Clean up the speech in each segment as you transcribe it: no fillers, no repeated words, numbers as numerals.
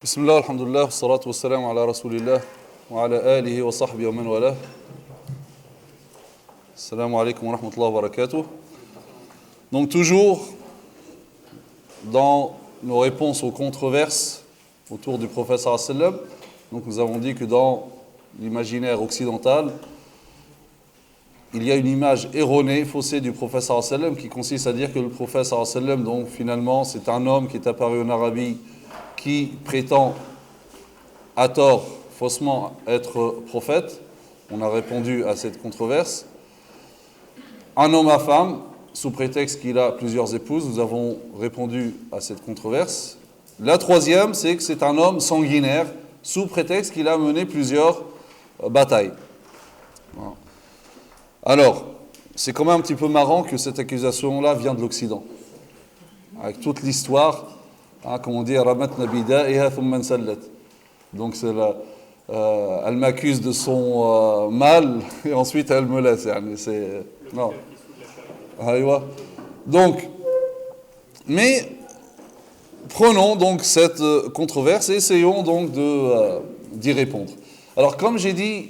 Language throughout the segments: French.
بسم الله والحمد لله والصلاة والسلام على رسول الله وعلى آله وصحبه ومن والاه. Assalamu alaikum wa rahmatullahi wa barakatuh. Donc toujours dans nos réponses aux controverses autour du prophète sallallahu alayhi wa sallam, donc nous avons dit que dans l'imaginaire occidental, il y a une image erronée, faussée du prophète sallallahu alayhi wa sallam qui consiste à dire que le prophète sallallahu alayhi wa sallam, donc finalement c'est un homme qui est apparu en Arabie qui prétend à tort, faussement être prophète. On a répondu à cette controverse. Un homme à femme, sous prétexte qu'il a plusieurs épouses, nous avons répondu à cette controverse. La troisième, c'est que c'est un homme sanguinaire, sous prétexte qu'il a mené plusieurs batailles. Voilà. Alors, c'est quand même un petit peu marrant que cette accusation-là vient de l'Occident. Avec toute l'histoire, comme on dit, Ramat Nabida et Thumman Sallat. Donc elle m'accuse de son mal et ensuite elle me laisse. C'est non. Donc, mais prenons donc cette controverse et essayons donc d'y répondre. Alors, comme j'ai dit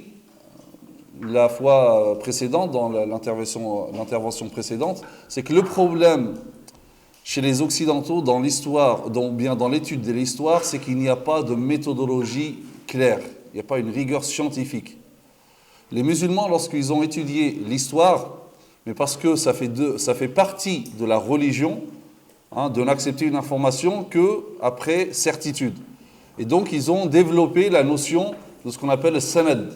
la fois précédente, dans l'intervention précédente, c'est que le problème chez les Occidentaux, dans l'histoire, dans l'étude de l'histoire, c'est qu'il n'y a pas de méthodologie claire, il n'y a pas une rigueur scientifique. Les musulmans, lorsqu'ils ont étudié l'histoire, mais parce que ça fait partie de la religion, de n'accepter une information qu'après certitude. Et donc, ils ont développé la notion de ce qu'on appelle le sanad,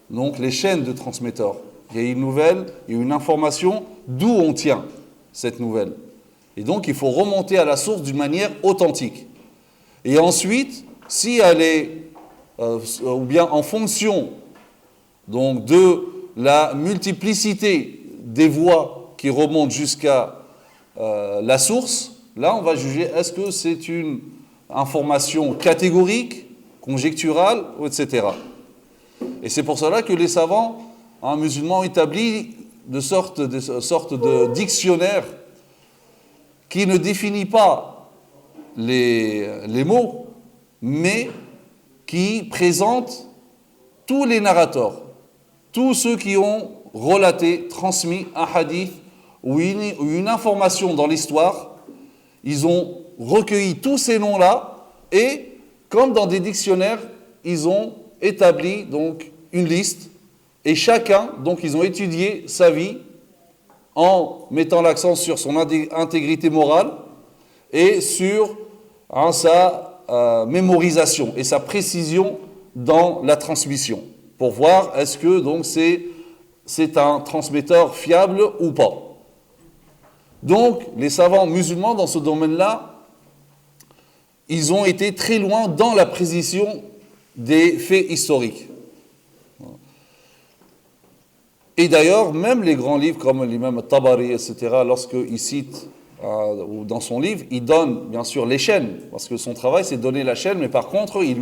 donc les chaînes de transmetteurs. Il y a une nouvelle, il y a une information, d'où on tient cette nouvelle. Et donc, il faut remonter à la source d'une manière authentique. Et ensuite, si elle est, ou bien en fonction donc, de la multiplicité des voies qui remontent jusqu'à la source, là, on va juger est-ce que c'est une information catégorique, conjecturale, etc. Et c'est pour cela que les savants musulmans ont établi de sorte de dictionnaire qui ne définit pas les mots, mais qui présente tous les narrateurs, tous ceux qui ont relaté, transmis un hadith ou une information dans l'histoire. Ils ont recueilli tous ces noms-là et, comme dans des dictionnaires, ils ont établi donc une liste et chacun, donc ils ont étudié sa vie en mettant l'accent sur son intégrité morale et sur sa mémorisation et sa précision dans la transmission, pour voir est-ce que donc c'est un transmetteur fiable ou pas. Donc, les savants musulmans dans ce domaine-là, ils ont été très loin dans la précision des faits historiques. Et d'ailleurs, même les grands livres comme l'imam Tabari, etc., lorsqu'il cite, ou dans son livre, il donne bien sûr les chaînes, parce que son travail c'est de donner la chaîne, mais par contre il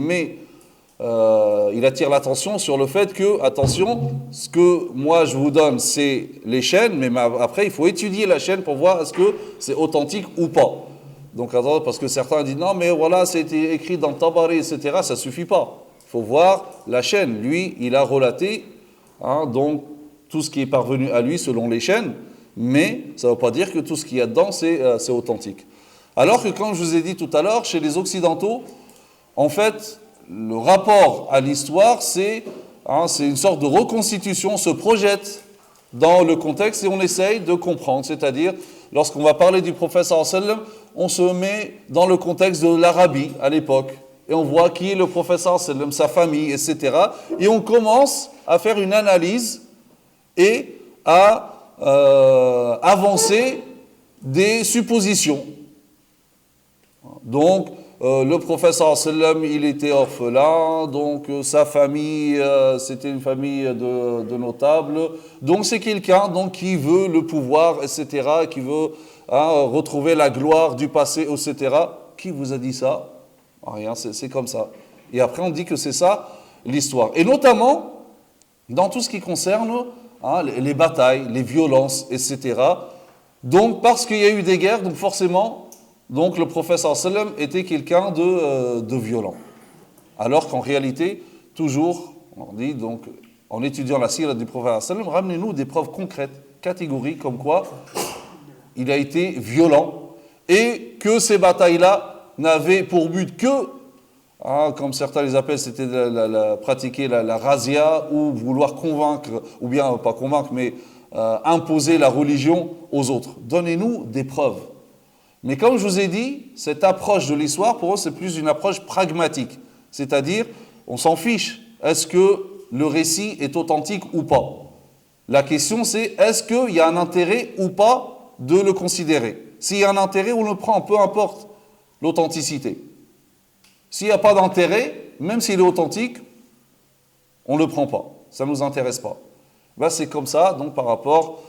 attire l'attention sur le fait que, attention, ce que moi je vous donne c'est les chaînes, mais après il faut étudier la chaîne pour voir est-ce que c'est authentique ou pas. Donc parce que certains disent non mais voilà c'était écrit dans Tabari, etc., ça suffit pas. Il faut voir la chaîne. Lui, il a relaté, donc tout ce qui est parvenu à lui selon les chaînes, mais ça ne veut pas dire que tout ce qu'il y a dedans, c'est authentique. Alors que, comme je vous ai dit tout à l'heure, chez les Occidentaux, en fait, le rapport à l'histoire, c'est une sorte de reconstitution, on se projette dans le contexte et on essaye de comprendre. C'est-à-dire, lorsqu'on va parler du prophète sallallahu alayhi wa sallam, on se met dans le contexte de l'Arabie à l'époque, et on voit qui est le prophète sallallahu alayhi wa sallam, sa famille, etc. Et on commence à faire une analyse et à avancer des suppositions. Donc, le prophète sallallahu alayhi wa sallam, il était orphelin, donc sa famille, c'était une famille de notables, donc c'est quelqu'un donc, qui veut le pouvoir, etc., qui veut retrouver la gloire du passé, etc. Qui vous a dit ça? Rien, c'est comme ça. Et après, on dit que c'est ça l'histoire. Et notamment, dans tout ce qui concerne les batailles, les violences, etc. Donc, parce qu'il y a eu des guerres, donc forcément, donc le prophète sallam était quelqu'un de violent. Alors qu'en réalité, toujours, on dit donc, en étudiant la sira du prophète sallam, ramenez-nous des preuves concrètes, catégoriques, comme quoi il a été violent et que ces batailles-là n'avaient pour but que, comme certains les appellent, c'était pratiquer la razzia ou vouloir convaincre, ou bien pas convaincre, mais imposer la religion aux autres. Donnez-nous des preuves. Mais comme je vous ai dit, cette approche de l'histoire, pour eux, c'est plus une approche pragmatique. C'est-à-dire, on s'en fiche. Est-ce que le récit est authentique ou pas? La question, c'est est-ce qu'il y a un intérêt ou pas de le considérer? S'il y a un intérêt, on le prend, peu importe l'authenticité. S'il n'y a pas d'intérêt, même s'il est authentique, on ne le prend pas. Ça ne nous intéresse pas. Ben, c'est comme ça, donc, par rapport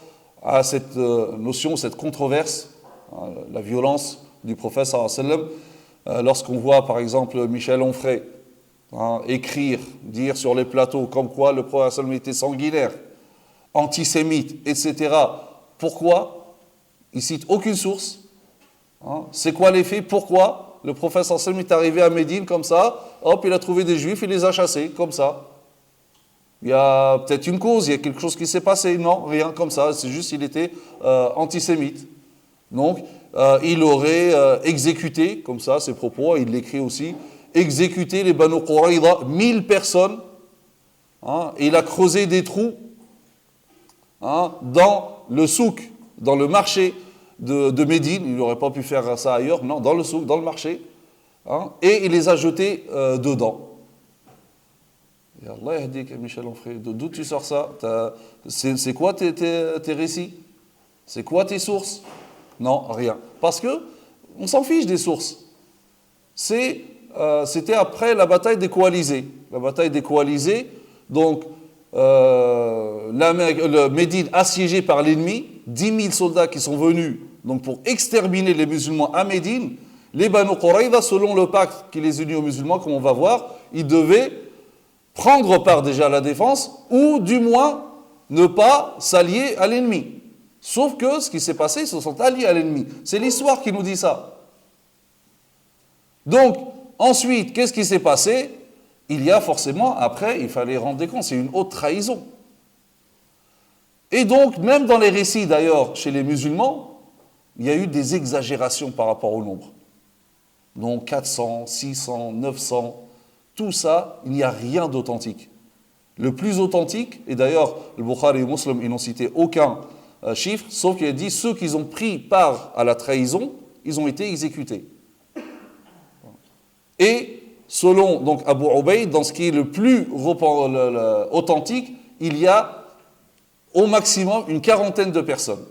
à cette notion, cette controverse, la violence du prophète sallallahu alayhi wa sallam. Lorsqu'on voit, par exemple, Michel Onfray écrire, dire sur les plateaux, comme quoi le prophète sallallahu alayhi wa sallam était sanguinaire, antisémite, etc. Pourquoi? Il ne cite aucune source. C'est quoi les faits? Pourquoi le prophète sallallahu alayhi wa sallam est arrivé à Médine comme ça? Hop, il a trouvé des juifs, il les a chassés, comme ça. Il y a peut-être une cause, il y a quelque chose qui s'est passé. Non, rien comme ça, c'est juste qu'il était antisémite. Donc, il aurait exécuté, comme ça, ses propos, il l'écrit aussi, exécuté les Banu Quraïda, 1000 personnes, et il a creusé des trous dans le souk, dans le marché de Médine. Il n'aurait pas pu faire ça ailleurs, non, dans le souk, dans le marché, et il les a jetés dedans. Et Allah dit que Michel Onfray, d'où tu sors ça? C'est quoi tes récits? C'est quoi tes sources? Non, rien. Parce que on s'en fiche des sources. C'était après la bataille des coalisés. La bataille des coalisés, donc le Médine assiégé par l'ennemi, 10 000 soldats qui sont venus donc, pour exterminer les musulmans à Médine. Les Banu Quraïda, selon le pacte qui les unit aux musulmans, comme on va voir, ils devaient prendre part déjà à la défense ou du moins ne pas s'allier à l'ennemi. Sauf que ce qui s'est passé, ils se sont alliés à l'ennemi. C'est l'histoire qui nous dit ça. Donc, ensuite, qu'est-ce qui s'est passé? Il y a forcément, après, il fallait rendre des comptes, c'est une haute trahison. Et donc, même dans les récits d'ailleurs, chez les musulmans, il y a eu des exagérations par rapport au nombre. Donc 400, 600, 900, tout ça, il n'y a rien d'authentique. Le plus authentique, et d'ailleurs, le Bukhari et Muslim, ils n'ont cité aucun chiffre, sauf qu'il a dit ceux qui ont pris part à la trahison, ils ont été exécutés. Et selon donc Abu Ubayd, dans ce qui est le plus authentique, il y a au maximum une quarantaine de personnes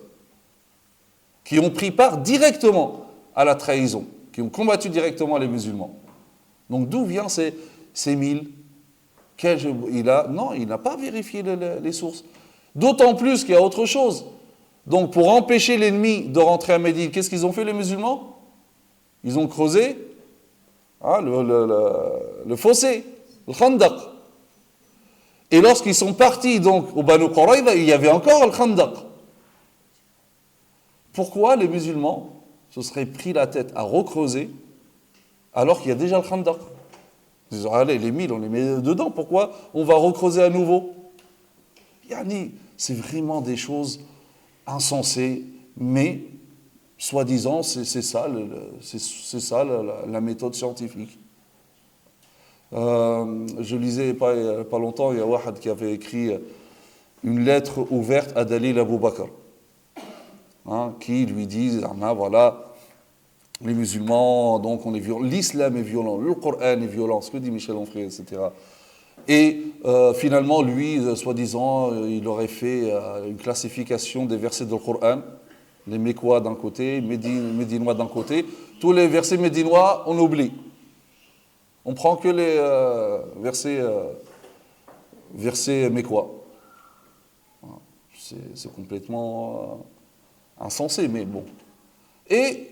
qui ont pris part directement à la trahison, qui ont combattu directement les musulmans. Donc d'où viennent ces 1000? Non, il n'a pas vérifié les sources. D'autant plus qu'il y a autre chose. Donc pour empêcher l'ennemi de rentrer à Médine, qu'est-ce qu'ils ont fait les musulmans? Ils ont creusé le fossé, le Khandaq. Et lorsqu'ils sont partis donc au Banu Quraïda, il y avait encore le Khandaq. Pourquoi les musulmans se seraient pris la tête à recreuser alors qu'il y a déjà le Khandaq? Ils disent, allez, les 1000, on les met dedans, pourquoi on va recreuser à nouveau? C'est vraiment des choses insensées, mais soi-disant, c'est ça la méthode scientifique. Je lisais pas longtemps, il y a Wahad qui avait écrit une lettre ouverte à Dalil Abou Bakr, qui lui dit, voilà, les musulmans, donc on est violent, l'islam est violent, le Coran est violent, ce que dit Michel Onfray, etc. Et finalement, lui, soi-disant, il aurait fait une classification des versets du Coran, les Mécois d'un côté, Médinois d'un côté. Tous les versets médinois, on oublie. On prend que les versets mécois. C'est complètement insensé, mais bon. Et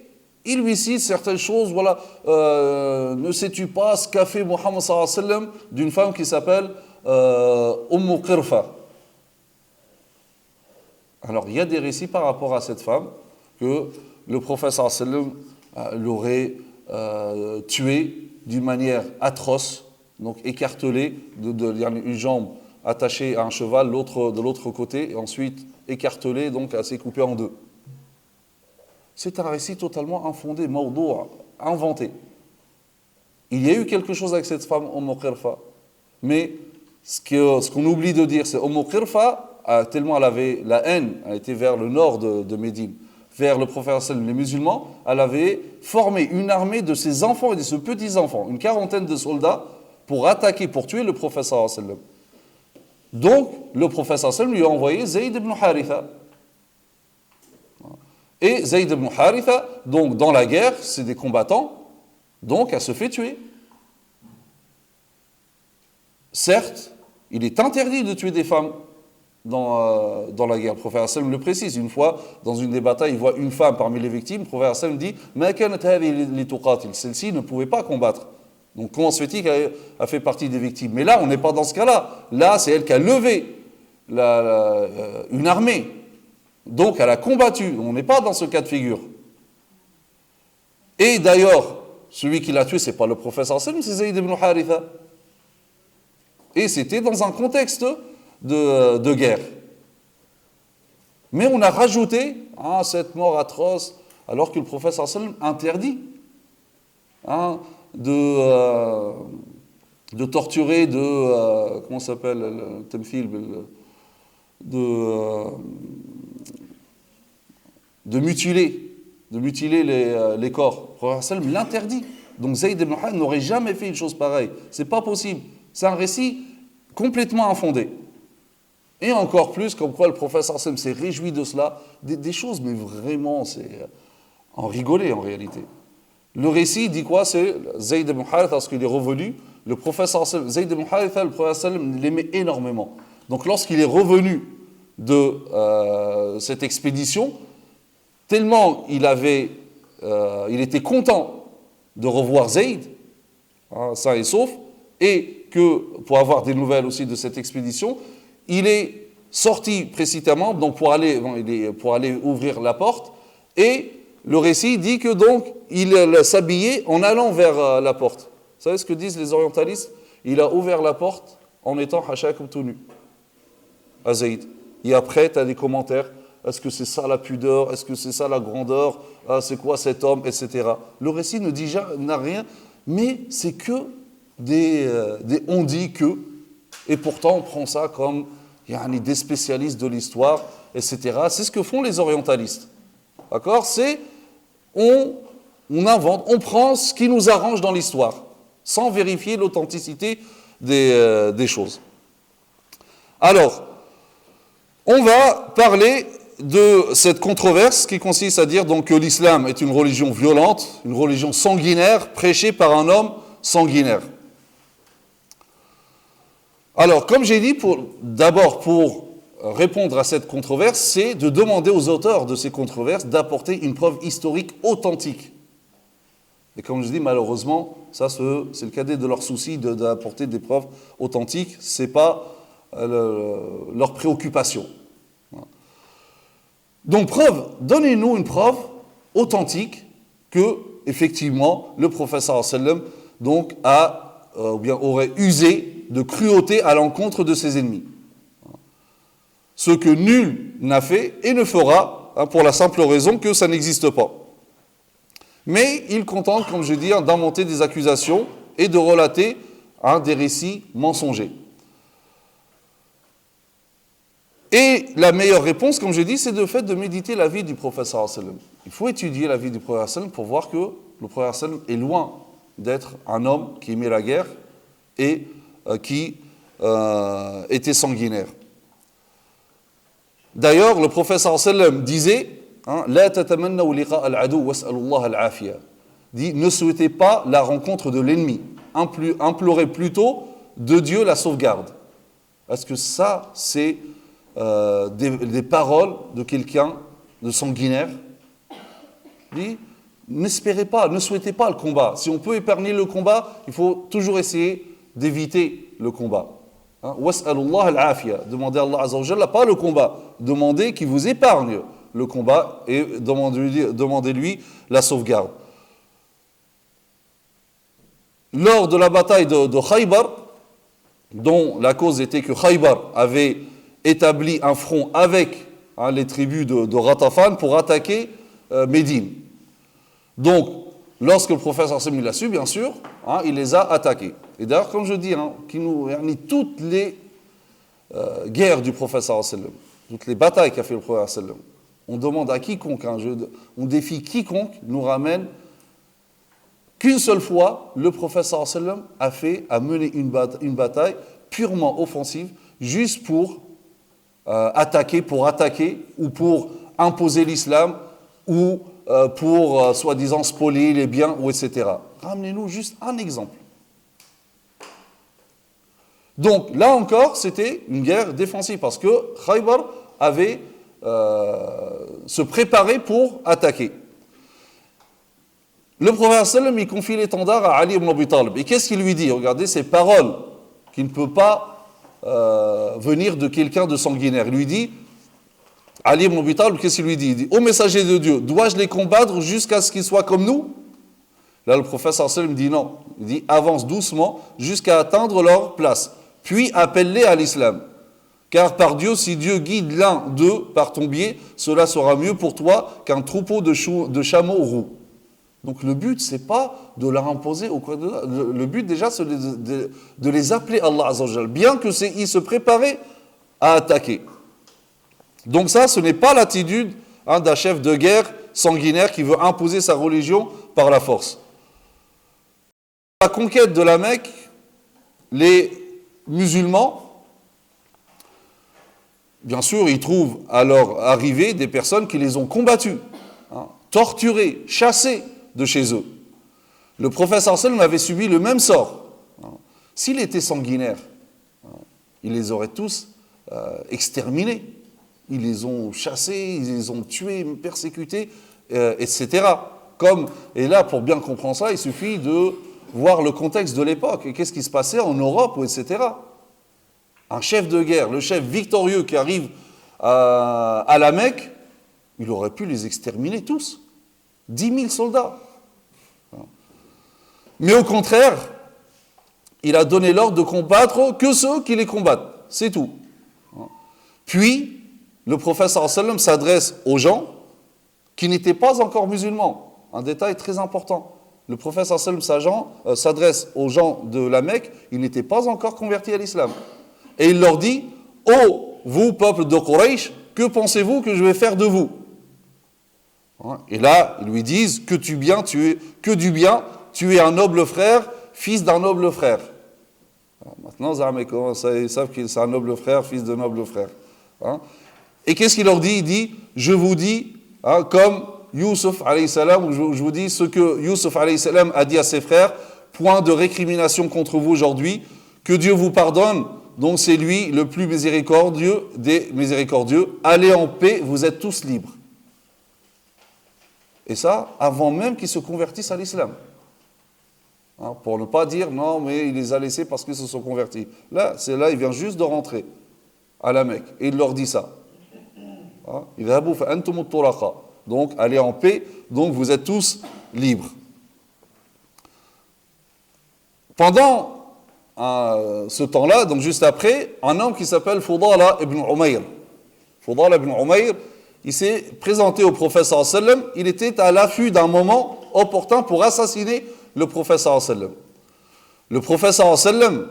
il lui cite certaines choses, voilà, ne sais-tu pas ce qu'a fait Mohammed sallallahu alayhi wa sallam d'une femme qui s'appelle Qirfa. Alors il y a des récits par rapport à cette femme que le prophète sallallahu alayhi wa sallam l'aurait tué d'une manière atroce, donc écartelé, une jambe attachée à un cheval, l'autre de l'autre côté, et ensuite écartelé, donc assez coupé en deux. C'est un récit totalement infondé, mawdou', inventé. Il y a eu quelque chose avec cette femme, Qirfa, mais ce qu'on oublie de dire, c'est Qirfa, tellement elle avait la haine, elle était vers le nord de Médine, vers le prophète, les musulmans, elle avait formé une armée de ses enfants et de ses petits-enfants, une quarantaine de soldats, pour attaquer, pour tuer le prophète. Donc, le prophète lui a envoyé Zayd ibn Haritha. Et Zayd ibn Haritha, donc dans la guerre, c'est des combattants, donc elle se fait tuer. Certes, il est interdit de tuer des femmes dans la guerre. Le prophète le précise. Une fois, dans une des batailles, il voit une femme parmi les victimes. Le prophète dit « Celle-ci ne pouvait pas combattre. Donc comment se fait-il qu'elle a fait partie des victimes? Mais là, on n'est pas dans ce cas-là. Là, c'est elle qui a levé une armée. Donc elle a combattu. On n'est pas dans ce cas de figure. Et d'ailleurs, celui qui l'a tué, ce n'est pas le prophète, c'est Zayd ibn Haritha. Et c'était dans un contexte de guerre. Mais on a rajouté cette mort atroce, alors que le prophète interdit de torturer, comment ça s'appelle, le tamthil, de mutiler les corps. Le prophète l'interdit. Donc Zayd ibn Haritha n'aurait jamais fait une chose pareille. C'est pas possible. C'est un récit complètement infondé. Et encore plus, comme quoi le prophète s'est réjoui de cela, des choses, mais vraiment, c'est en rigoler en réalité. Le récit dit quoi? C'est Zayd ibn Haritha, lorsqu'il est revenu, le prophète Zayd ibn Haritha, le prophète l'aimait énormément. Donc lorsqu'il est revenu de cette expédition, tellement il était content de revoir Zayd, sain et sauf, et que pour avoir des nouvelles aussi de cette expédition, il est sorti précisément donc pour aller ouvrir la porte, et le récit dit que donc il s'habillait en allant vers la porte. Vous savez ce que disent les orientalistes? Il a ouvert la porte en étant hachak tout nu à Zayd. Et après, tu as des commentaires. Est-ce que c'est ça la pudeur? Est-ce que c'est ça la grandeur? C'est quoi cet homme? Etc. Le récit n'a rien, mais c'est que des on dit que, et pourtant on prend ça comme des spécialistes de l'histoire, etc. C'est ce que font les orientalistes. D'accord? C'est on invente, on prend ce qui nous arrange dans l'histoire, sans vérifier l'authenticité des choses. Alors, on va parler de cette controverse qui consiste à dire donc que l'islam est une religion violente, une religion sanguinaire, prêchée par un homme sanguinaire. Alors, comme j'ai dit, d'abord pour répondre à cette controverse, c'est de demander aux auteurs de ces controverses d'apporter une preuve historique authentique. Et comme je dis, malheureusement, ça c'est le cadet de leur souci d'apporter des preuves authentiques, c'est pas leur préoccupation. Donc donnez-nous une preuve authentique que, effectivement, le prophète sallam donc aurait usé de cruauté à l'encontre de ses ennemis. Ce que nul n'a fait et ne fera, pour la simple raison que ça n'existe pas. Mais il contente, comme je dis, d'inventer des accusations et de relater des récits mensongers. Et la meilleure réponse, comme j'ai dit, c'est de méditer la vie du prophète sallallahu alayhi wa sallam. Il faut étudier la vie du prophète sallallahu alayhi wa sallam pour voir que le prophète sallallahu alayhi wa sallam est loin d'être un homme qui aimait la guerre et qui était sanguinaire. D'ailleurs, le prophète sallallahu alayhi wa sallam disait La tatamannaw liqa al-adu was'alullah al-afiya. Dit ne souhaitez pas la rencontre de l'ennemi, implorez plutôt de Dieu la sauvegarde. Est-ce que ça, c'est des paroles de quelqu'un de sanguinaire? Dit n'espérez pas, ne souhaitez pas le combat. Si on peut épargner le combat, il faut toujours essayer d'éviter le combat. Was'alullah al-afiya. Demandez à Allah Azza wa Jalla, pas le combat. Demandez qu'il vous épargne le combat et demandez-lui la sauvegarde. lors de la bataille de Khaybar, dont la cause était que Khaybar avait établi un front avec les tribus de Ghatafan pour attaquer Médine. Donc, lorsque le prophète sallam l'a su, bien sûr, il les a attaqués. Et d'ailleurs, comme je dis, toutes les guerres du prophète sallam, toutes les batailles qu'a fait le prophète sallam, on demande à quiconque, on défie quiconque, nous ramène qu'une seule fois, le prophète sallam a mené une bataille purement offensive, juste pour attaquer, ou pour imposer l'islam, ou pour, soi-disant, spolier les biens, ou etc. Ramenez-nous juste un exemple. Donc, là encore, c'était une guerre défensive, parce que Khaybar avait se préparer pour attaquer. Le prophète sallam, il confie l'étendard à Ali ibn Abi Talib. Et qu'est-ce qu'il lui dit? Regardez ces paroles qui ne peuvent pas venir de quelqu'un de sanguinaire. Il lui dit, Ali ibn Abi Talib, qu'est-ce qu'il lui dit? Il dit, ô messager de Dieu, dois-je les combattre jusqu'à ce qu'ils soient comme nous? Là, le prophète sallam dit non. Il dit, avance doucement jusqu'à atteindre leur place. Puis appelle-les à l'islam. Car par Dieu, si Dieu guide l'un d'eux par ton biais, cela sera mieux pour toi qu'un troupeau de chameaux roux. Donc le but, c'est pas de leur imposer au coin de là. Le but déjà, c'est de les appeler Allah Azza wa Jal, bien que ils se préparaient à attaquer. Donc ça, ce n'est pas l'attitude d'un chef de guerre sanguinaire qui veut imposer sa religion par la force. La conquête de la Mecque, les musulmans, bien sûr, ils trouvent à leur arrivée des personnes qui les ont combattus, torturés, chassés de chez eux. Le prophète sallam avait subi le même sort. S'il était sanguinaire, il les aurait tous exterminés. Ils les ont chassés, ils les ont tués, persécutés, etc. Et là, pour bien comprendre ça, il suffit de voir le contexte de l'époque et qu'est-ce qui se passait en Europe, etc. Un chef de guerre, le chef victorieux qui arrive à la Mecque, il aurait pu les exterminer tous. 10 000 soldats. Mais au contraire, il a donné l'ordre de combattre que ceux qui les combattent. C'est tout. Puis, le prophète sallam s'adresse aux gens qui n'étaient pas encore musulmans. Un détail très important. Le prophète sallam s'adresse aux gens de la Mecque, ils n'étaient pas encore convertis à l'islam. Et il leur dit, « Oh, vous, peuple de Quraysh, que pensez-vous que je vais faire de vous ?» Et là, ils lui disent, que du bien, tu es un noble frère, fils d'un noble frère. Maintenant, comment ça, ils savent que c'est un noble frère, fils de noble frère. Et qu'est-ce qu'il leur dit? Il dit, je vous dis, comme Youssouf alayhi salam, je vous dis ce que Youssouf alayhi salam a dit à ses frères, point de récrimination contre vous aujourd'hui, que Dieu vous pardonne, donc c'est lui le plus miséricordieux des miséricordieux, allez en paix, vous êtes tous libres. Et ça, avant même qu'ils se convertissent à l'islam. Pour ne pas dire, non, mais il les a laissés parce qu'ils se sont convertis. Là, il vient juste de rentrer à la Mecque. Et il leur dit ça. Donc, allez en paix, donc vous êtes tous libres. Pendant ce temps-là, donc juste après, un homme qui s'appelle Fudala ibn Umayr. Fudala ibn Umayr, il s'est présenté au prophète sallam, il était à l'affût d'un moment opportun pour assassiner le prophète sallam. Le prophète sallam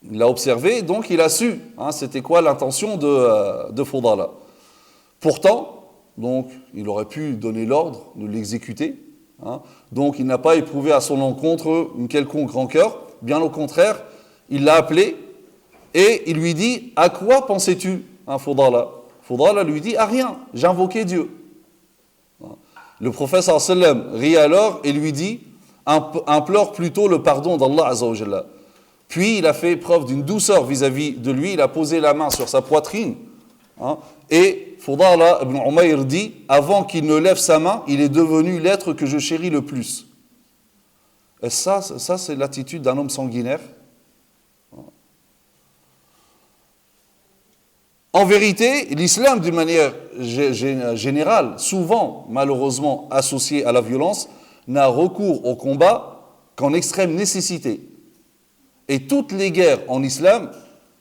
l'a observé, donc il a su c'était quoi l'intention de Fudala. Pourtant, donc, il aurait pu donner l'ordre de l'exécuter. Donc il n'a pas éprouvé à son encontre une quelconque rancœur. Bien au contraire, il l'a appelé et il lui dit, à quoi pensais-tu, Fudala? Fudala lui dit, à rien, j'invoquais Dieu. Le prophète sallam rit alors et lui dit, implore plutôt le pardon d'Allah Azza wa Jalla. Puis il a fait preuve d'une douceur vis-à-vis de lui, il a posé la main sur sa poitrine, et Fudala ibn Umayr dit, avant qu'il ne lève sa main, il est devenu l'être que je chéris le plus. Et ça c'est l'attitude d'un homme sanguinaire. En vérité, l'islam, d'une manière générale, souvent, malheureusement, associé à la violence, n'a recours au combat qu'en extrême nécessité. Et toutes les guerres en islam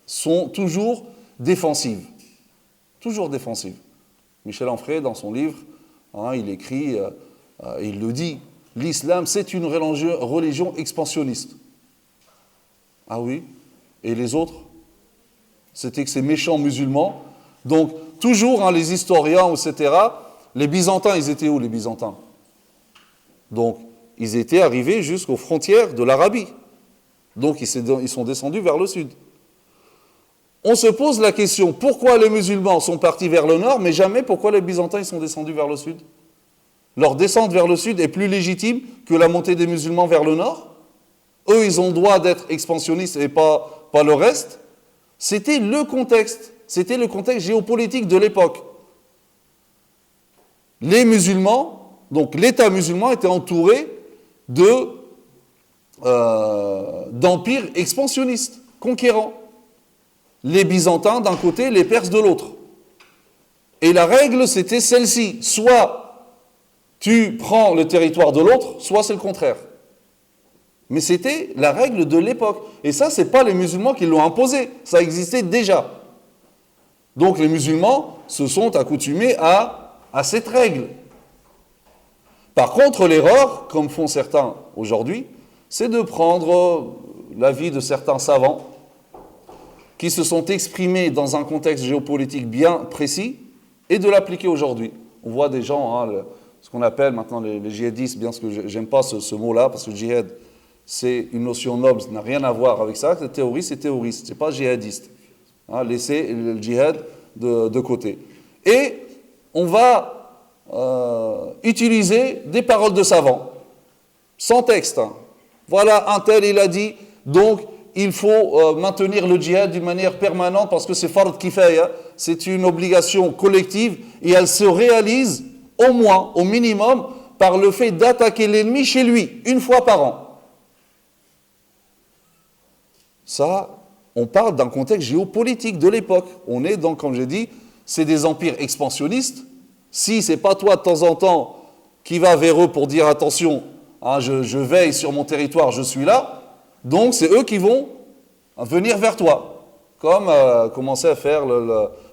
sont toujours défensives. Toujours défensives. Michel Onfray, dans son livre, il écrit, il le dit, l'islam c'est une religion expansionniste. Ah oui? Et les autres? C'était que ces méchants musulmans. Donc, toujours, les historiens, etc., les Byzantins, ils étaient où, les Byzantins? Donc, ils étaient arrivés jusqu'aux frontières de l'Arabie. Donc, ils sont descendus vers le sud. On se pose la question, pourquoi les musulmans sont partis vers le nord, mais jamais pourquoi les Byzantins ils sont descendus vers le sud? Leur descente vers le sud est plus légitime que la montée des musulmans vers le nord? Eux, ils ont le droit d'être expansionnistes et pas le reste. C'était le contexte géopolitique de l'époque. Les musulmans, donc l'État musulman était entouré d'empires expansionnistes, conquérants. Les Byzantins d'un côté, les Perses de l'autre. Et la règle, c'était celle-ci. Soit tu prends le territoire de l'autre, soit c'est le contraire. Mais c'était la règle de l'époque. Et ça, ce n'est pas les musulmans qui l'ont imposé. Ça existait déjà. Donc les musulmans se sont accoutumés à cette règle. Par contre, l'erreur, comme font certains aujourd'hui, c'est de prendre l'avis de certains savants qui se sont exprimés dans un contexte géopolitique bien précis et de l'appliquer aujourd'hui. On voit des gens, ce qu'on appelle maintenant les djihadistes, bien que j'aime pas ce mot-là, parce que le djihad, c'est une notion noble, ça n'a rien à voir avec ça. Le terroriste, c'est terroriste, c'est pas djihadiste. Laissez le djihad de côté. Et on va utiliser des paroles de savants, sans texte. Voilà, un tel, il a dit, donc il faut maintenir le djihad d'une manière permanente parce que c'est fard kifaya, c'est une obligation collective et elle se réalise au moins, au minimum, par le fait d'attaquer l'ennemi chez lui, une fois par an. Ça, on parle d'un contexte géopolitique de l'époque. On est donc, comme j'ai dit, c'est des empires expansionnistes. Si c'est pas toi de temps en temps qui va vers eux pour dire attention, je veille sur mon territoire, je suis là, donc c'est eux qui vont venir vers toi, comme commençait à faire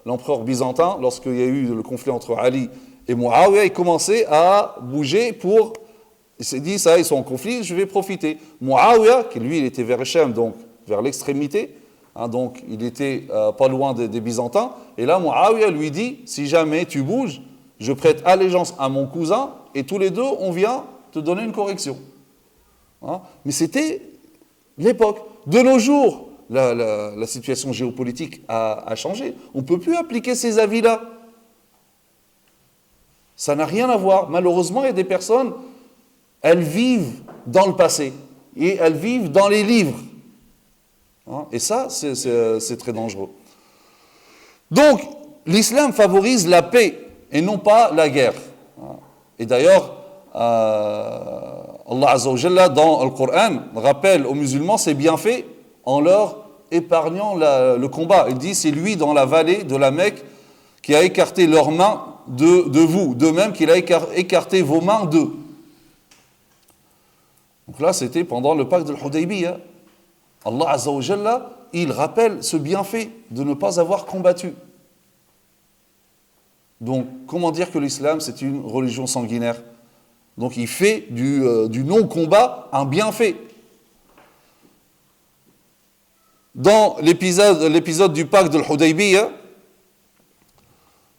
l'empereur byzantin lorsqu'il y a eu le conflit entre Ali et Muawiyah. Il commençait à bouger il s'est dit ça, ils sont en conflit, je vais profiter. Muawiyah, qui lui il était vers Hacham, donc vers l'extrémité, donc il était pas loin des Byzantins, et là Muawiyah lui dit, si jamais tu bouges, je prête allégeance à mon cousin, et tous les deux on vient te donner une correction. Mais c'était l'époque. De nos jours, la situation géopolitique a changé. On ne peut plus appliquer ces avis-là. Ça n'a rien à voir. Malheureusement, il y a des personnes, elles vivent dans le passé. Et elles vivent dans les livres. Et ça, c'est très dangereux. Donc, l'islam favorise la paix et non pas la guerre. Et d'ailleurs, Allah Azza wa Jalla dans le Coran rappelle aux musulmans ses bienfaits en leur épargnant le combat. Il dit c'est lui dans la vallée de la Mecque qui a écarté leurs mains de vous, de même qu'il a écarté vos mains d'eux. Donc là c'était pendant le pacte de l'Hudaybiyah. Allah Azza wa Jalla, il rappelle ce bienfait de ne pas avoir combattu. Donc comment dire que l'islam c'est une religion sanguinaire? Donc il fait du non-combat un bienfait. Dans l'épisode du pacte de l'Hudaybiyah,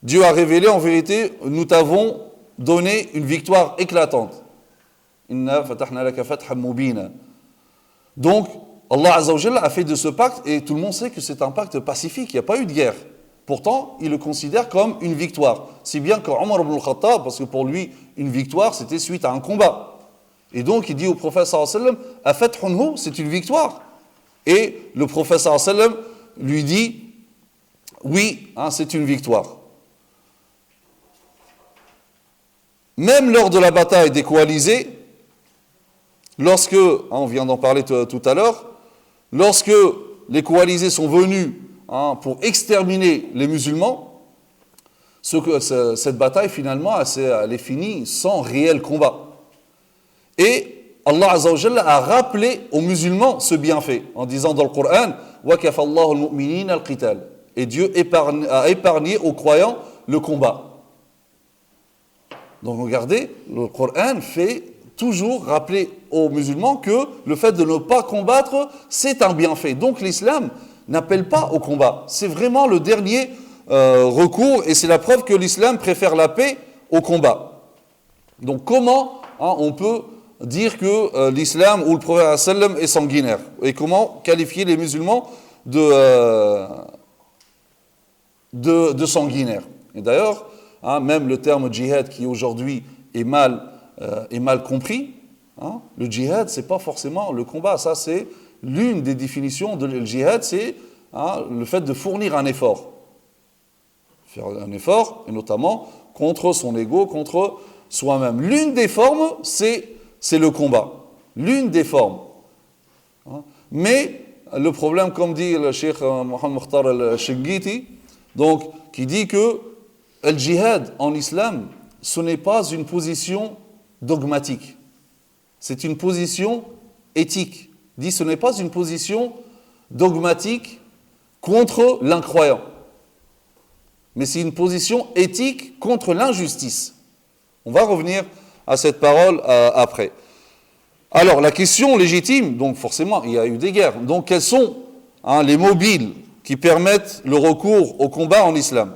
Dieu a révélé en vérité, nous t'avons donné une victoire éclatante. Inna fatahna laka fathan mubina. Donc Allah Azza wa Jalla a fait de ce pacte, et tout le monde sait que c'est un pacte pacifique, il n'y a pas eu de guerre. Pourtant, il le considère comme une victoire. Si bien que Omar ibn al-Khattab, parce que pour lui, une victoire, c'était suite à un combat. Et donc, il dit au prophète sallallahu alayhi wa sallam, Afathunhu, c'est une victoire. Et le prophète sallallahu alayhi wa sallam lui dit, oui, c'est une victoire. Même lors de la bataille des coalisés, lorsque, on vient d'en parler tout à l'heure, lorsque les coalisés sont venus pour exterminer les musulmans, cette bataille finalement elle est finie sans réel combat. Et Allah Azza wa Jalla a rappelé aux musulmans ce bienfait en disant dans le Coran وَكَفَى اللَّهُ الْمُؤْمِنِينَ الْقِتَالَ et Dieu a épargné aux croyants le combat. Donc regardez, le Coran fait toujours rappeler aux musulmans que le fait de ne pas combattre, c'est un bienfait. Donc l'islam n'appelle pas au combat. C'est vraiment le dernier recours et c'est la preuve que l'islam préfère la paix au combat. Donc comment on peut dire que l'islam ou le prophète sallam est sanguinaire et comment qualifier les musulmans de sanguinaires. Et d'ailleurs, même le terme djihad qui aujourd'hui est mal compris, le djihad c'est pas forcément le combat, ça c'est l'une des définitions de le djihad, c'est le fait de fournir un effort. Faire un effort, et notamment contre son ego, contre soi-même. L'une des formes, c'est le combat. L'une des formes. Mais le problème, comme dit le cheikh Mohamed Mokhtar al-Shinqiti, donc, qui dit que le djihad en islam, ce n'est pas une position dogmatique. C'est une position éthique. Il dit ce n'est pas une position dogmatique contre l'incroyant. Mais c'est une position éthique contre l'injustice. On va revenir à cette parole après. Alors, la question légitime, donc forcément, il y a eu des guerres. Donc, quels sont les mobiles qui permettent le recours au combat en islam?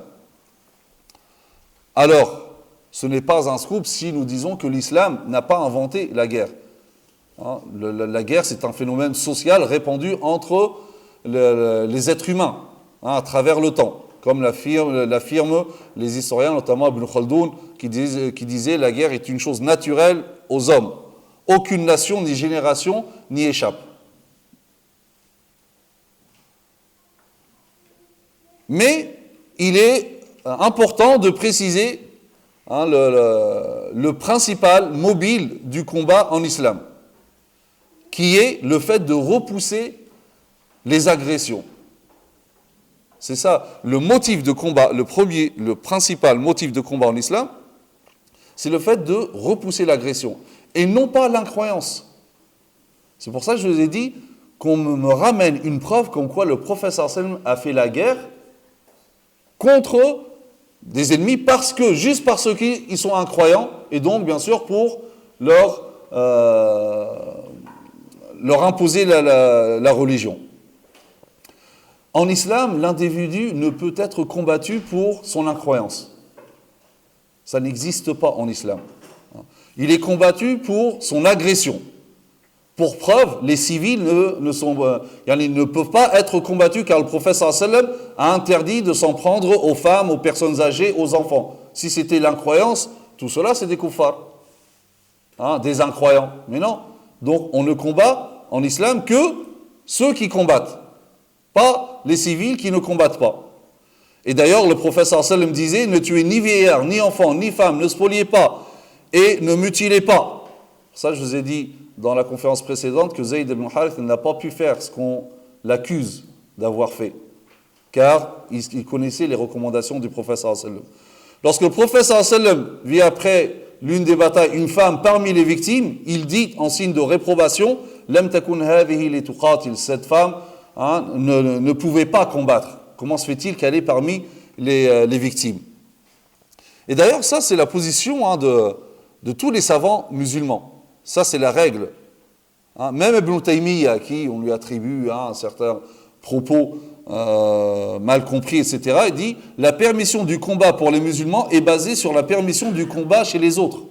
Alors, ce n'est pas un scoop si nous disons que l'islam n'a pas inventé la guerre. La guerre, c'est un phénomène social répandu entre les êtres humains à travers le temps. Comme l'affirment les historiens, notamment Ibn Khaldoun, qui disait la guerre est une chose naturelle aux hommes. Aucune nation ni génération n'y échappe. Mais il est important de préciser le principal mobile du combat en islam, qui est le fait de repousser les agressions. C'est ça, le motif de combat, le principal motif de combat en islam, c'est le fait de repousser l'agression, et non pas l'incroyance. C'est pour ça que je vous ai dit qu'on me ramène une preuve comme quoi le prophète sallam a fait la guerre contre des ennemis juste parce qu'ils sont incroyants, et donc bien sûr pour leur imposer la religion. En islam, l'individu ne peut être combattu pour son incroyance. Ça n'existe pas en islam. Il est combattu pour son agression. Pour preuve, les civils ne peuvent pas être combattus car le prophète sallam a interdit de s'en prendre aux femmes, aux personnes âgées, aux enfants. Si c'était l'incroyance, tout cela c'est des kuffars, des incroyants. Mais non. Donc on ne combat en islam que ceux qui combattent, pas les civils qui ne combattent pas. Et d'ailleurs, le prophète sallam disait, ne tuez ni vieillard, ni enfant, ni femme, ne spoliez pas et ne mutilez pas. Ça, je vous ai dit dans la conférence précédente que Zayd ibn Harith n'a pas pu faire ce qu'on l'accuse d'avoir fait, car il connaissait les recommandations du prophète sallam. Lorsque le prophète sallam vit après l'une des batailles une femme parmi les victimes, il dit en signe de réprobation, lam takun hadhihi li tuqatil, cette femme ne pouvait pas combattre. Comment se fait-il qu'elle est parmi les victimes? Et d'ailleurs, ça, c'est la position de tous les savants musulmans. Ça, c'est la règle. Même Ibn Taymiyyah, à qui on lui attribue un certain propos mal compris, etc., il dit « La permission du combat pour les musulmans est basée sur la permission du combat chez les autres. »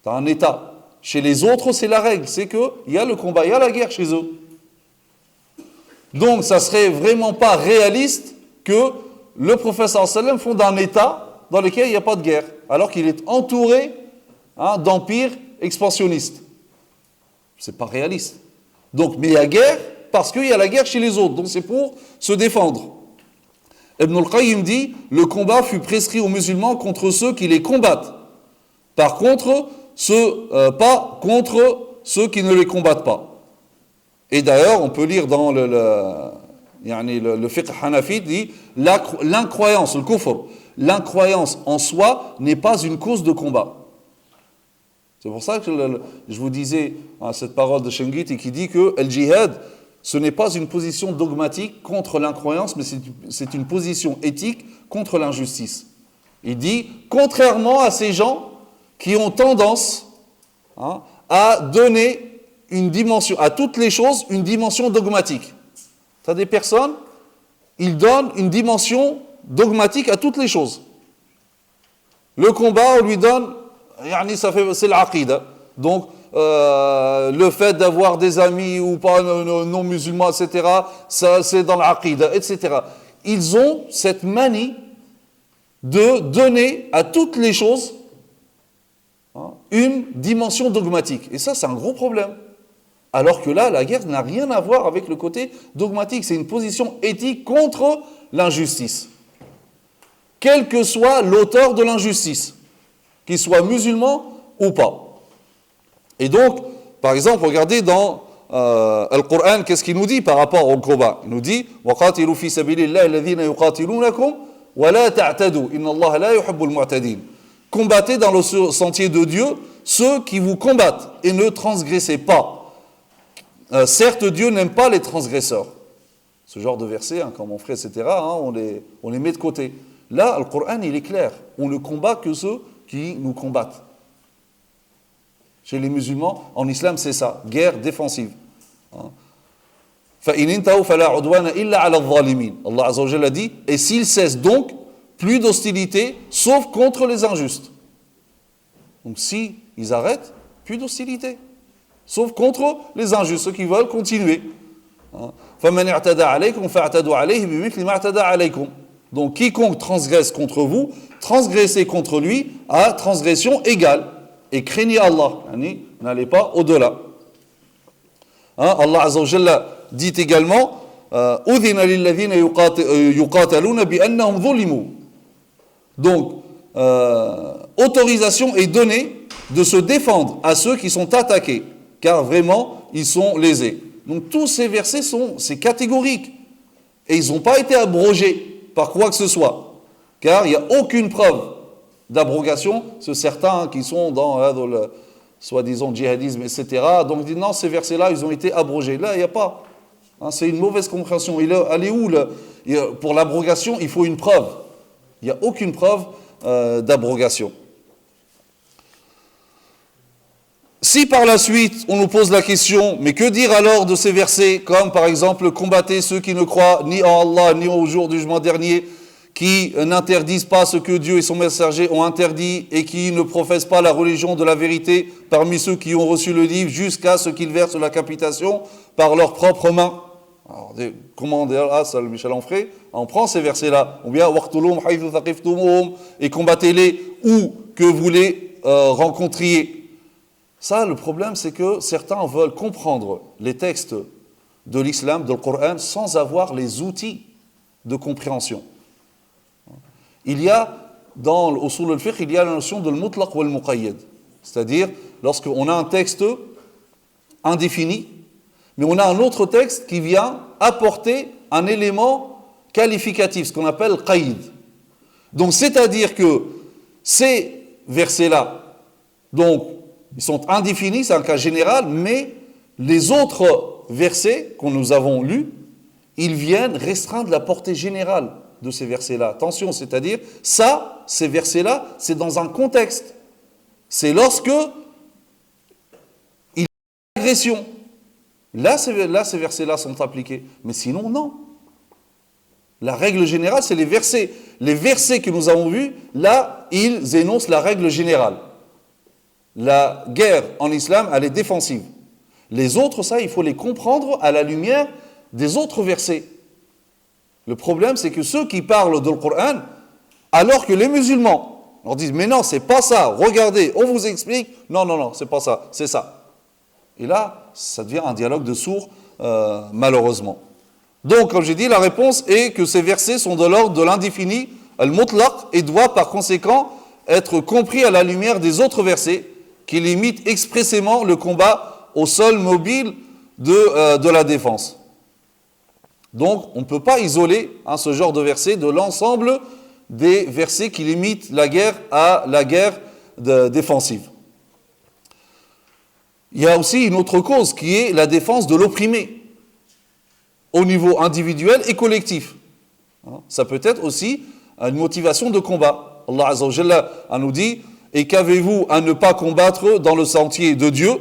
C'est un état. Chez les autres, c'est la règle. C'est qu'il y a le combat, il y a la guerre chez eux. Donc, ça serait vraiment pas réaliste que le prophète sallam fonde un État dans lequel il n'y a pas de guerre, alors qu'il est entouré d'empires expansionnistes. C'est pas réaliste. Donc, mais il y a guerre parce qu'il y a la guerre chez les autres, donc c'est pour se défendre. Ibn al-Qayyim dit, le combat fut prescrit aux musulmans contre ceux qui les combattent. Par contre, pas contre ceux qui ne les combattent pas. Et d'ailleurs, on peut lire dans le fiqh hanafi, dit l'incroyance, le kufr, l'incroyance en soi n'est pas une cause de combat. C'est pour ça que je vous disais cette parole de Shingiti qui dit que le djihad, ce n'est pas une position dogmatique contre l'incroyance, mais c'est une position éthique contre l'injustice. Il dit, contrairement à ces gens qui ont tendance à donner une dimension, à toutes les choses, une dimension dogmatique. Tu as des personnes, ils donnent une dimension dogmatique à toutes les choses. Le combat, on lui donne, c'est l'aqida. Donc, le fait d'avoir des amis ou pas non musulmans, etc., ça, c'est dans l'aqida, etc. Ils ont cette manie de donner à toutes les choses une dimension dogmatique. Et ça, c'est un gros problème. Alors que là, la guerre n'a rien à voir avec le côté dogmatique. C'est une position éthique contre l'injustice. Quel que soit l'auteur de l'injustice, qu'il soit musulman ou pas. Et donc, par exemple, regardez dans le Coran, qu'est-ce qu'il nous dit par rapport au combat? Il nous dit وَقَاتِلُوا فِي سَبِيلِ اللَّهِ الَّذِينَ يُقَاتِلُونَكُمْ وَلَا تَعْتَدُوا إِنَّ اللَّهَ لَا يُحِبُّ الْمُعْتَدِينَ. Combattez dans le sentier de Dieu ceux qui vous combattent et ne transgressez pas. Certes, Dieu n'aime pas les transgresseurs. Ce genre de versets, comme on ferait, etc., on les met de côté. Là, le Coran, il est clair. On ne combat que ceux qui nous combattent. Chez les musulmans, en islam, c'est ça, guerre défensive. فَإِنِ انْتَهُوا فَلَا عُدْوَانَ إِلَّا عَلَى الظَّالِمِينَ. Allah Azza wa Jalla a dit, et s'ils cessent donc, plus d'hostilité, sauf contre les injustes. Donc si ils arrêtent, plus d'hostilité, sauf contre les injustes, ceux qui veulent continuer. فَمَنْ اعْتَدَى عَلَيْكُمْ فَاعْتَدُوا عَلَيْهِ بِمِثْلِ مَا اعْتَدَى عَلَيْكُمْ. Donc quiconque transgresse contre vous, transgressez contre lui à transgression égale. Et craignez Allah, n'allez pas au-delà. Allah Azza wa Jalla dit également أُذِنَ لِلَّذِينَ يُقَاتَلُونَ بِأَنَّهُمْ ظُلِمُوا. Donc, autorisation est donnée de se défendre à ceux qui sont attaqués, car vraiment, ils sont lésés. Donc, tous ces versets c'est catégorique. Et ils n'ont pas été abrogés par quoi que ce soit, car il n'y a aucune preuve d'abrogation. C'est certains qui sont dans le soi-disant djihadisme, etc. Donc, ils disent non, ces versets-là, ils ont été abrogés. Là, il n'y a pas. C'est une mauvaise compréhension. Elle est où pour l'abrogation, il faut une preuve. Il n'y a aucune preuve d'abrogation. Si par la suite, on nous pose la question, mais que dire alors de ces versets, comme par exemple, combattez ceux qui ne croient ni en Allah, ni au jour du jugement dernier, qui n'interdisent pas ce que Dieu et son messager ont interdit, et qui ne professent pas la religion de la vérité parmi ceux qui ont reçu le livre, jusqu'à ce qu'ils versent la capitation par leurs propres mains. Alors, comment on dit, ça, le Michel Onfray, on prend ces versets-là, ou bien et combattez-les où que vous les rencontriez. Ça, le problème, c'est que certains veulent comprendre les textes de l'islam, de le Coran, sans avoir les outils de compréhension. Il y a, dans l'usul al-fiqh, il y a la notion de l'mutlaq ou al-muqayyad. C'est-à-dire, lorsqu'on a un texte indéfini, mais on a un autre texte qui vient apporter un élément qualificatif, ce qu'on appelle qaïd. Donc, c'est-à-dire que ces versets-là, donc, ils sont indéfinis, c'est un cas général, mais les autres versets que nous avons lus, ils viennent restreindre la portée générale de ces versets-là. Attention, c'est-à-dire, ces versets-là, c'est dans un contexte. C'est lorsque il y a une agression. Là, ces versets-là sont appliqués. Mais sinon, non. La règle générale, c'est les versets. Les versets que nous avons vus, là, ils énoncent la règle générale. La guerre en islam, elle est défensive. Les autres, ça, il faut les comprendre à la lumière des autres versets. Le problème, c'est que ceux qui parlent de le Coran, alors que les musulmans leur disent, mais non, c'est pas ça, regardez, on vous explique, non, c'est pas ça, c'est ça. Et là, ça devient un dialogue de sourds, malheureusement. Donc, comme j'ai dit, la réponse est que ces versets sont de l'ordre de l'indéfini, al-mutlaq, et doivent par conséquent être compris à la lumière des autres versets qui limitent expressément le combat au sol mobile de la défense. Donc, on ne peut pas isoler ce genre de versets de l'ensemble des versets qui limitent la guerre à la guerre défensive. Il y a aussi une autre cause qui est la défense de l'opprimé, au niveau individuel et collectif. Ça peut être aussi une motivation de combat. Allah Azza wa Jalla nous dit « Et qu'avez-vous à ne pas combattre dans le sentier de Dieu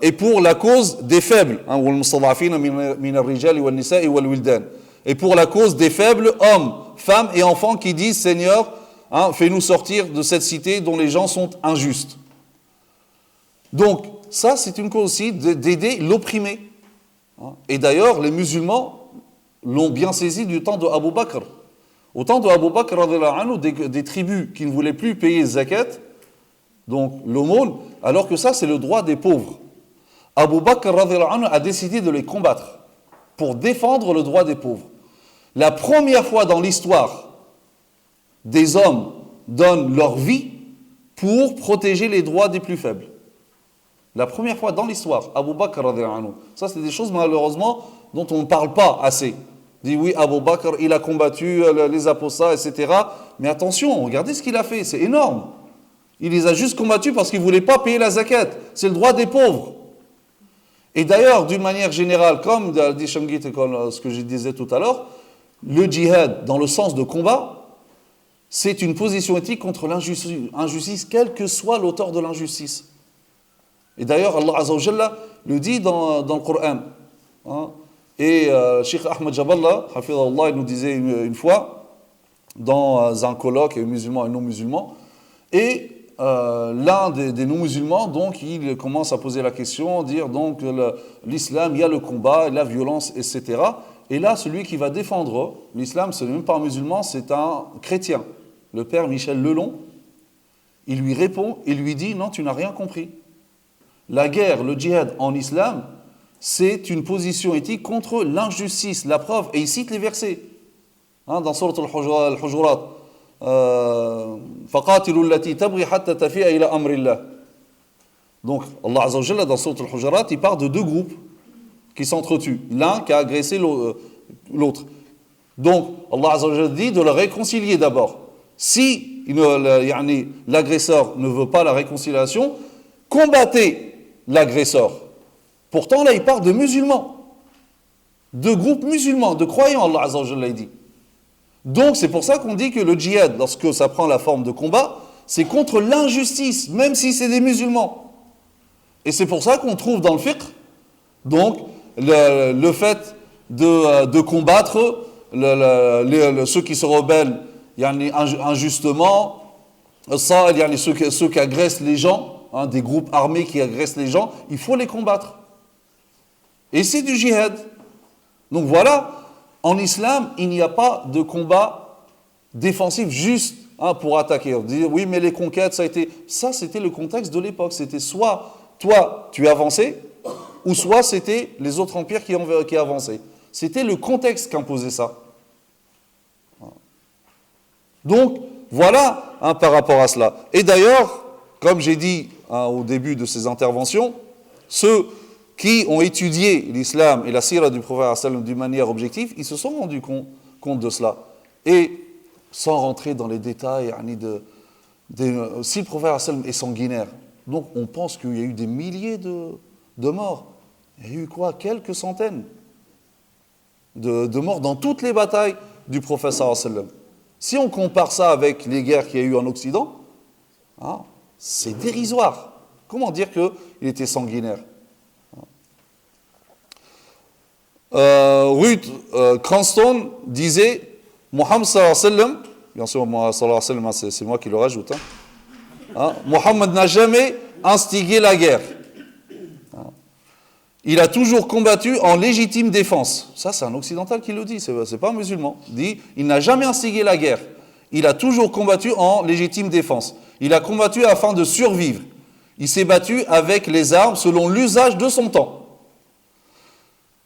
et pour la cause des faibles. Et pour la cause des faibles, hommes, femmes et enfants qui disent « Seigneur, fais-nous sortir de cette cité dont les gens sont injustes. » Donc, ça, c'est une cause aussi d'aider l'opprimé. Et d'ailleurs, les musulmans l'ont bien saisi du temps de Abu Bakr. Au temps de Abu Bakr, des tribus qui ne voulaient plus payer zakat, donc l'aumône, alors que ça, c'est le droit des pauvres. Abu Bakr a décidé de les combattre pour défendre le droit des pauvres. La première fois dans l'histoire, des hommes donnent leur vie pour protéger les droits des plus faibles. La première fois dans l'histoire, Abu Bakr, ça c'est des choses malheureusement dont on ne parle pas assez. On dit oui, Abu Bakr, il a combattu les apostats, etc. Mais attention, regardez ce qu'il a fait, c'est énorme. Il les a juste combattus parce qu'ils ne voulaient pas payer la zakat. C'est le droit des pauvres. Et d'ailleurs, d'une manière générale, comme dit Shamgit et comme ce que je disais tout à l'heure, le djihad, dans le sens de combat, c'est une position éthique contre l'injustice, quel que soit l'auteur de l'injustice. Et d'ailleurs, Allah Azza wa Jalla le dit dans le Coran. Et Cheikh Ahmed Jaballah, Hafidhahullah, il nous disait une fois, dans un colloque, musulmans et non-musulmans, et l'un des non-musulmans, donc, il commence à poser la question, dire donc l'islam, il y a le combat, la violence, etc. Et là, celui qui va défendre l'islam, ce n'est même pas un musulman, c'est un chrétien. Le père Michel Lelon, il lui répond, il lui dit, non, tu n'as rien compris. La guerre, le djihad en islam, c'est une position éthique contre l'injustice. La preuve, et il cite les versets. Dans Surat al-Hujurat, فَقَاتِلُوا الَّتِي تَبْغِي حَتَّى تَفِيَ إِلَى أَمْرِ اللَّهِ. Donc, Allah Azza wa Jalla, dans Surat al-Hujurat, il parle de deux groupes qui s'entretuent. L'un qui a agressé l'autre. Donc, Allah Azza wa Jalla dit de le réconcilier d'abord. Si l'agresseur ne veut pas la réconciliation, combattez l'agresseur. Pourtant, là, il parle de musulmans, de groupes musulmans, de croyants, Allah Azza wa Jalla dit. Donc, c'est pour ça qu'on dit que le djihad, lorsque ça prend la forme de combat, c'est contre l'injustice, même si c'est des musulmans. Et c'est pour ça qu'on trouve dans le fiqh, donc, le fait de combattre ceux qui se rebellent injustement, ceux qui agressent les gens, des groupes armés qui agressent les gens, il faut les combattre. Et c'est du djihad. Donc voilà, en islam, il n'y a pas de combat défensif juste pour attaquer. On dit, oui, mais les conquêtes, ça c'était le contexte de l'époque. C'était soit toi, tu avançais, ou soit c'était les autres empires qui avançaient. C'était le contexte qui imposait ça. Donc, voilà par rapport à cela. Et d'ailleurs, comme j'ai dit au début de ces interventions, ceux qui ont étudié l'islam et la sira du prophète d'une manière objective, ils se sont rendus compte de cela. Et sans rentrer dans les détails, si le prophète est sanguinaire, donc on pense qu'il y a eu des milliers de morts. Il y a eu quoi? Quelques centaines de morts dans toutes les batailles du prophète sallam. Si on compare ça avec les guerres qu'il y a eu en Occident, c'est dérisoire. Comment dire qu'il était sanguinaire? Ruth Cranston disait, Mohammed sallallahu alayhi wa sallam, bien sûr, sallallahu alayhi wa sallam, c'est moi qui le rajoute, Mohammed n'a jamais instigé la guerre. Il a toujours combattu en légitime défense. Ça, c'est un occidental qui le dit, c'est pas un musulman. Il dit, il n'a jamais instigé la guerre. Il a toujours combattu en légitime défense. Il a combattu afin de survivre. Il s'est battu avec les armes selon l'usage de son temps.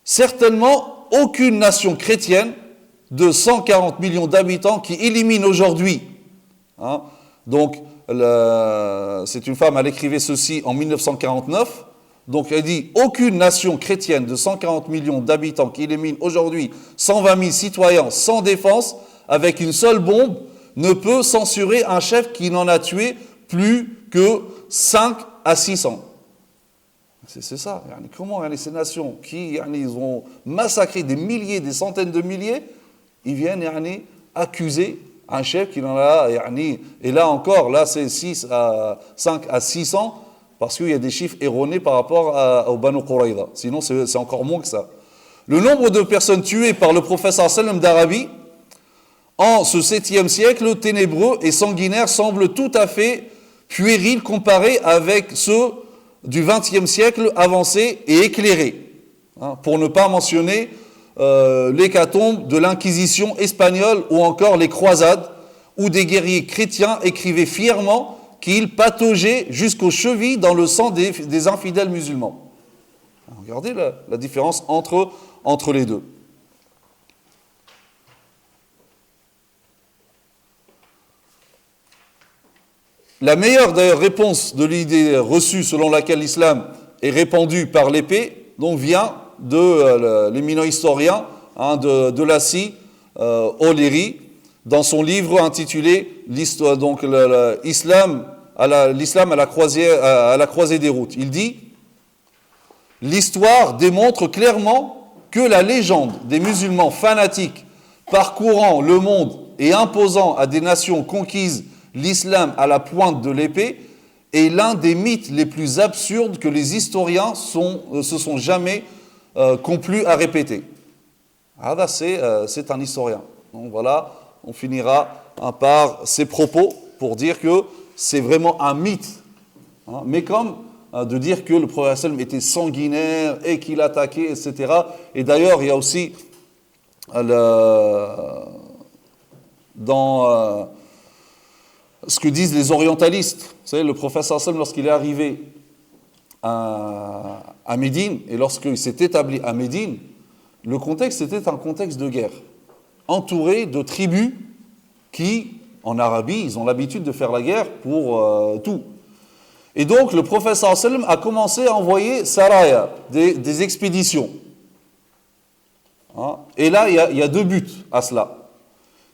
Certainement, aucune nation chrétienne de 140 millions d'habitants qui élimine aujourd'hui. Donc, c'est une femme, elle écrivait ceci en 1949. Donc, elle dit, aucune nation chrétienne de 140 millions d'habitants qui élimine aujourd'hui 120 000 citoyens sans défense, avec une seule bombe, ne peut censurer un chef qui n'en a tué plus que 5 à 600. C'est ça. Comment ces nations qui ils ont massacré des milliers, des centaines de milliers, ils viennent accuser un chef qui en a, et là encore, là c'est 5 à 600, parce qu'il y a des chiffres erronés par rapport au Banu Quraïda. Sinon, c'est encore moins que ça. Le nombre de personnes tuées par le prophète sallam d'Arabie, en ce 7e siècle ténébreux et sanguinaire, semble tout à fait puéril comparé avec ceux du 20e siècle avancé et éclairé. Pour ne pas mentionner l'hécatombe de l'Inquisition espagnole ou encore les croisades, où des guerriers chrétiens écrivaient fièrement qu'ils pataugeaient jusqu'aux chevilles dans le sang des infidèles musulmans. Regardez la différence entre les deux. La meilleure d'ailleurs réponse de l'idée reçue selon laquelle l'islam est répandu par l'épée, donc vient de l'éminent historien de Lassi, O'Leary, dans son livre intitulé l'islam à la croisée des routes. Il dit: l'histoire démontre clairement que la légende des musulmans fanatiques parcourant le monde et imposant à des nations conquises l'islam à la pointe de l'épée est l'un des mythes les plus absurdes que les historiens se sont jamais complu à répéter. C'est un historien. Donc voilà, on finira par ces propos pour dire que c'est vraiment un mythe. Mais comme de dire que le prophète était sanguinaire et qu'il attaquait, etc. Et d'ailleurs, il y a aussi dans ce que disent les orientalistes. Vous savez, le prophète sallam, lorsqu'il est arrivé à Médine, et lorsqu'il s'est établi à Médine, le contexte était un contexte de guerre, entouré de tribus qui, en Arabie, ils ont l'habitude de faire la guerre pour tout. Et donc, le prophète sallam a commencé à envoyer saraya, des expéditions. Et là, il y a deux buts à cela.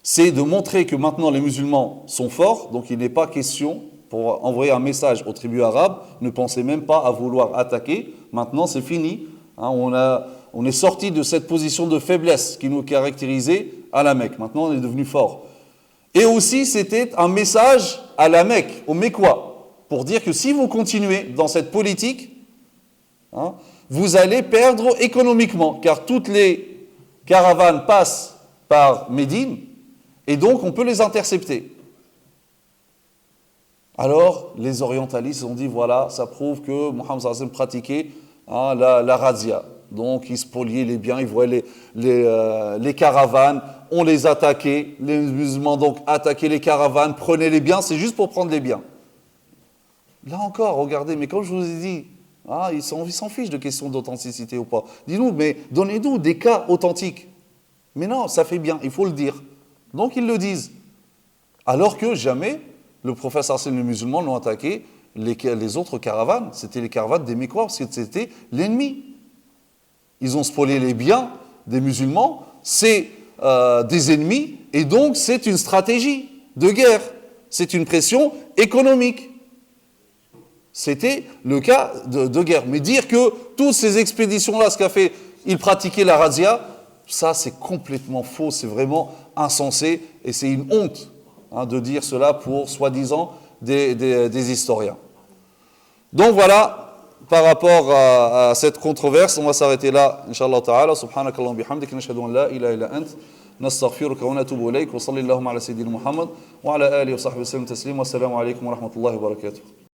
C'est de montrer que maintenant les musulmans sont forts, donc il n'est pas question, pour envoyer un message aux tribus arabes, ne pensez même pas à vouloir attaquer, maintenant c'est fini, on est sorti de cette position de faiblesse qui nous caractérisait à la Mecque, maintenant on est devenu fort. Et aussi c'était un message à la Mecque, aux Mécois, pour dire que si vous continuez dans cette politique, vous allez perdre économiquement, car toutes les caravanes passent par Médine, et donc, on peut les intercepter. Alors, les orientalistes ont dit, voilà, ça prouve que Mohammed sallam pratiquait la razzia. Donc, il spoliait les biens, il voyait les caravanes, on les attaquait, les musulmans donc attaquaient les caravanes, prenaient les biens, c'est juste pour prendre les biens. Là encore, regardez, mais comme je vous ai dit, ils s'en fichent de questions d'authenticité ou pas. Dis-nous, mais donnez-nous des cas authentiques. Mais non, ça fait bien, il faut le dire. Donc ils le disent. Alors que jamais le prophète sallam et les musulmans n'ont attaqué les autres caravanes. C'était les caravanes des Mécois, parce que c'était l'ennemi. Ils ont spolié les biens des musulmans, c'est des ennemis, et donc c'est une stratégie de guerre. C'est une pression économique. C'était le cas de guerre. Mais dire que toutes ces expéditions-là, ce qu'a fait, ils pratiquaient la razzia, ça c'est complètement faux, c'est vraiment insensé, et c'est une honte de dire cela pour soi-disant des historiens. Donc voilà, par rapport à cette controverse, on va s'arrêter là, Inch'Allah ta'ala. Subhanakallah bihamdik, nashhadu an la ilaha illa ant, nastaghfiruka wa natubu ilayk, wa sallallahu ala sayyidina Muhammad, wa ala alihi wa sahbihi wa sallam taslim, wa assalamu alaykum wa rahmatullahi wa barakatuh.